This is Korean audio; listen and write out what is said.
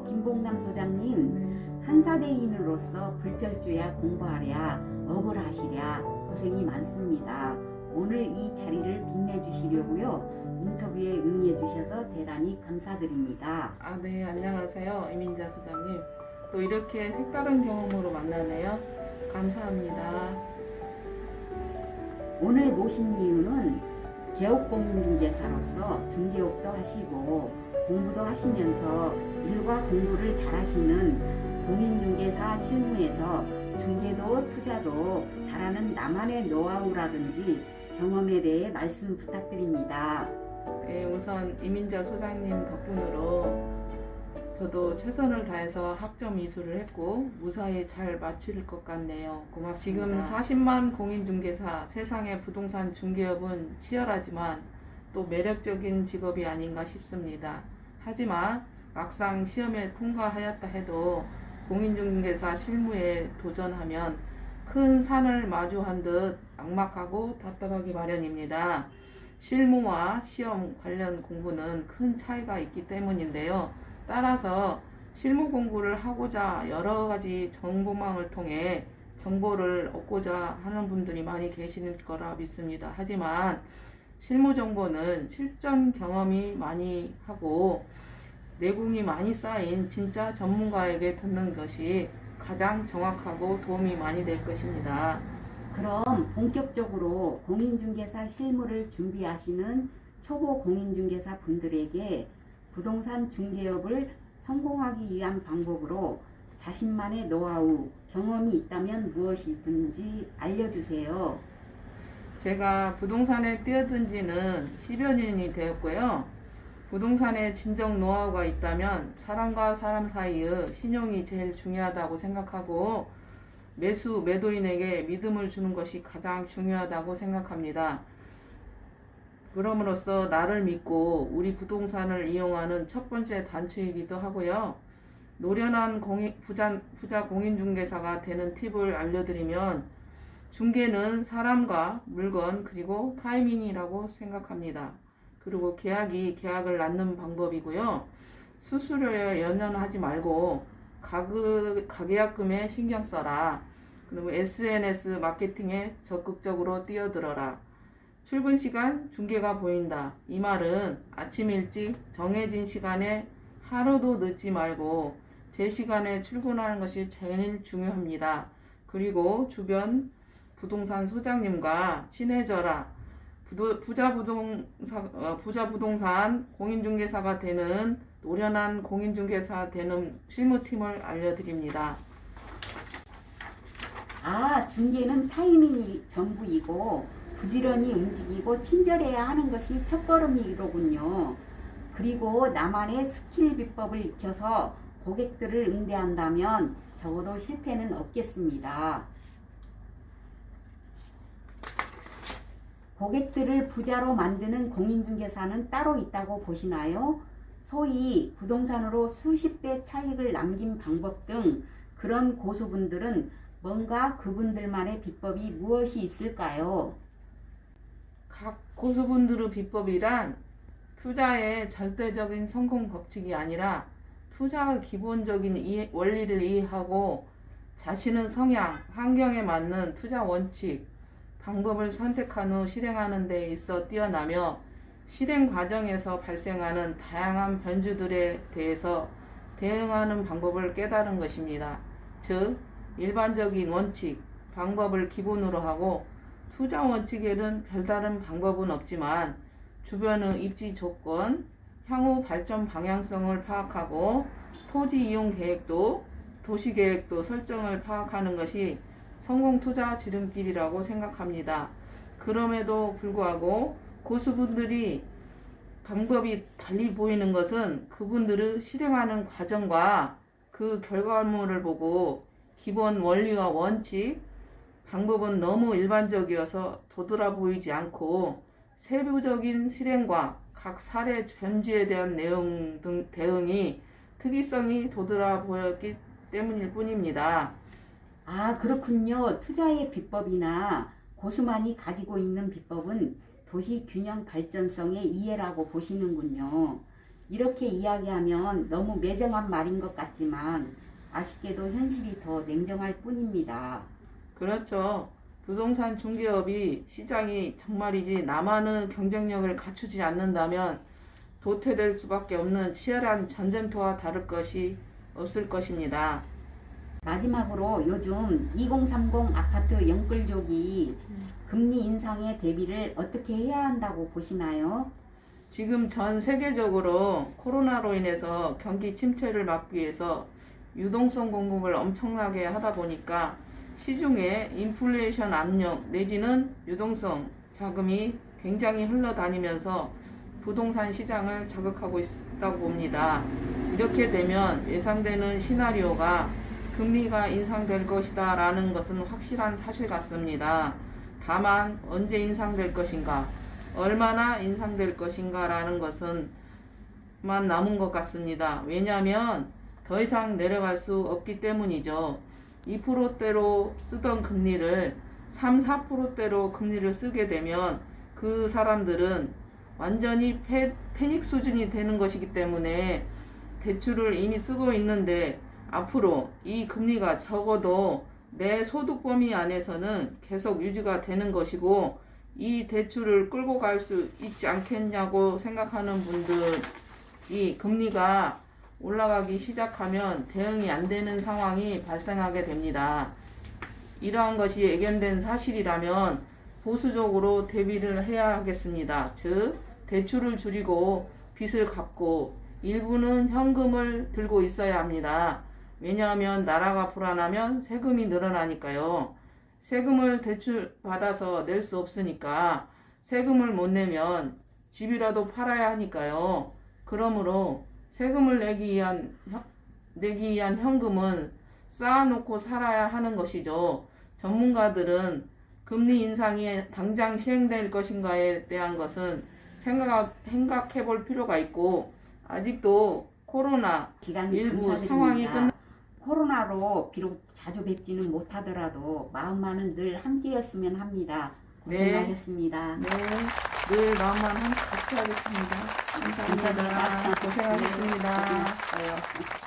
김봉남 소장님, 한사대인으로서 불철주야 공부하랴, 업을 하시랴 고생이 많습니다. 오늘 이 자리를 빛내주시려고요. 인터뷰에 응해주셔서 대단히 감사드립니다. 네, 안녕하세요. 이민자 소장님. 또 이렇게 색다른 경험으로 만나네요. 감사합니다. 오늘 모신 이유는 개업공인중개사로서 중개업도 하시고 공부도 하시면서 일과 공부를 잘하시는 공인중개사 실무에서 중개도 투자도 잘하는 나만의 노하우라든지 경험에 대해 말씀 부탁드립니다. 네, 우선 이민자 소장님 덕분으로 저도 최선을 다해서 학점 이수를 했고 무사히 잘 마칠 것 같네요. 고맙습니다. 지금 40만 공인중개사, 세상의 부동산 중개업은 치열하지만 또 매력적인 직업이 아닌가 싶습니다. 하지만 막상 시험에 통과하였다 해도 공인중개사 실무에 도전하면 큰 산을 마주한 듯 막막하고 답답하기 마련입니다. 실무와 시험 관련 공부는 큰 차이가 있기 때문인데요. 따라서 실무 공부를 하고자 여러 가지 정보망을 통해 정보를 얻고자 하는 분들이 많이 계시는 거라 믿습니다. 하지만 실무 정보는 실전 경험이 많이 하고 내공이 많이 쌓인 진짜 전문가에게 듣는 것이 가장 정확하고 도움이 많이 될 것입니다. 그럼 본격적으로 공인중개사 실무를 준비하시는 초보 공인중개사 분들에게 부동산 중개업을 성공하기 위한 방법으로 자신만의 노하우, 경험이 있다면 무엇이든지 알려주세요. 제가 부동산에 뛰어든 지는 10여 년이 되었고요. 부동산에 진정 노하우가 있다면 사람과 사람 사이의 신용이 제일 중요하다고 생각하고 매수, 매도인에게 믿음을 주는 것이 가장 중요하다고 생각합니다. 그럼으로써 나를 믿고 우리 부동산을 이용하는 첫 번째 단추이기도 하고요. 노련한 부자 공인중개사가 되는 팁을 알려드리면 중개는 사람과 물건 그리고 타이밍이라고 생각합니다. 그리고 계약을 낳는 방법이고요. 수수료에 연연하지 말고 가계약금에 신경 써라. 그리고 SNS 마케팅에 적극적으로 뛰어들어라. 출근 시간 중개가 보인다. 이 말은 아침 일찍 정해진 시간에 하루도 늦지 말고 제 시간에 출근하는 것이 제일 중요합니다. 그리고 주변 부동산 소장님과 친해져라. 부자 부동산 공인중개사가 되는 노련한 공인중개사 되는 실무팀을 알려드립니다. 중개는 타이밍이 전부이고 부지런히 움직이고 친절해야 하는 것이 첫걸음이로군요. 그리고 나만의 스킬 비법을 익혀서 고객들을 응대한다면 적어도 실패는 없겠습니다. 고객들을 부자로 만드는 공인중개사는 따로 있다고 보시나요? 소위 부동산으로 수십 배 차익을 남긴 방법 등 그런 고수분들은 뭔가 그분들만의 비법이 무엇이 있을까요? 각 고수분들의 비법이란 투자의 절대적인 성공 법칙이 아니라 투자의 기본적인 원리를 이해하고 자신의 성향, 환경에 맞는 투자 원칙, 방법을 선택한 후 실행하는 데 있어 뛰어나며 실행 과정에서 발생하는 다양한 변수들에 대해서 대응하는 방법을 깨달은 것입니다. 즉, 일반적인 원칙, 방법을 기본으로 하고 투자 원칙에는 별다른 방법은 없지만 주변의 입지 조건, 향후 발전 방향성을 파악하고 토지 이용 계획도, 도시 계획도 설정을 파악하는 것이 성공 투자 지름길이라고 생각합니다. 그럼에도 불구하고 고수분들이 방법이 달리 보이는 것은 그분들의 실행하는 과정과 그 결과물을 보고 기본 원리와 원칙, 방법은 너무 일반적이어서 도드라 보이지 않고 세부적인 실행과 각 사례 변주에 대한 내용 등 대응이 특이성이 도드라 보였기 때문일 뿐입니다. 그렇군요. 투자의 비법이나 고수만이 가지고 있는 비법은 도시 균형 발전성의 이해라고 보시는군요. 이렇게 이야기하면 너무 매정한 말인 것 같지만 아쉽게도 현실이 더 냉정할 뿐입니다. 그렇죠. 부동산 중개업이 시장이 정말이지 나만의 경쟁력을 갖추지 않는다면 도태될 수밖에 없는 치열한 전쟁터와 다를 것이 없을 것입니다. 마지막으로 요즘 2030 아파트 영끌족이 금리 인상에 대비를 어떻게 해야 한다고 보시나요? 지금 전 세계적으로 코로나로 인해서 경기 침체를 막기 위해서 유동성 공급을 엄청나게 하다 보니까 시중에 인플레이션 압력 내지는 유동성 자금이 굉장히 흘러다니면서 부동산 시장을 자극하고 있다고 봅니다. 이렇게 되면 예상되는 시나리오가 금리가 인상될 것이다 라는 것은 확실한 사실 같습니다. 다만 언제 인상될 것인가, 얼마나 인상될 것인가 라는 것은 만 남은 것 같습니다. 왜냐하면 더 이상 내려갈 수 없기 때문이죠. 2%대로 쓰던 금리를 3, 4%대로 금리를 쓰게 되면 그 사람들은 완전히 패닉 수준이 되는 것이기 때문에 대출을 이미 쓰고 있는데 앞으로 이 금리가 적어도 내 소득 범위 안에서는 계속 유지가 되는 것이고 이 대출을 끌고 갈 수 있지 않겠냐고 생각하는 분들이 금리가 올라가기 시작하면 대응이 안 되는 상황이 발생하게 됩니다. 이러한 것이 예견된 사실이라면 보수적으로 대비를 해야 하겠습니다. 즉 대출을 줄이고 빚을 갚고 일부는 현금을 들고 있어야 합니다. 왜냐하면 나라가 불안하면 세금이 늘어나니까요. 세금을 대출 받아서 낼 수 없으니까 세금을 못 내면 집이라도 팔아야 하니까요. 그러므로 세금을 내기 위한 현금은 쌓아놓고 살아야 하는 것이죠. 전문가들은 금리 인상이 당장 시행될 것인가에 대한 것은 생각해 볼 필요가 있고 아직도 코로나 일부 상황이 코로나로 비록 자주 뵙지는 못하더라도 마음만은 늘 함께였으면 합니다. 고생하셨습니다. 네, 늘 마음만 같이 하겠습니다. 감사합니다. 고생하셨습니다. 네.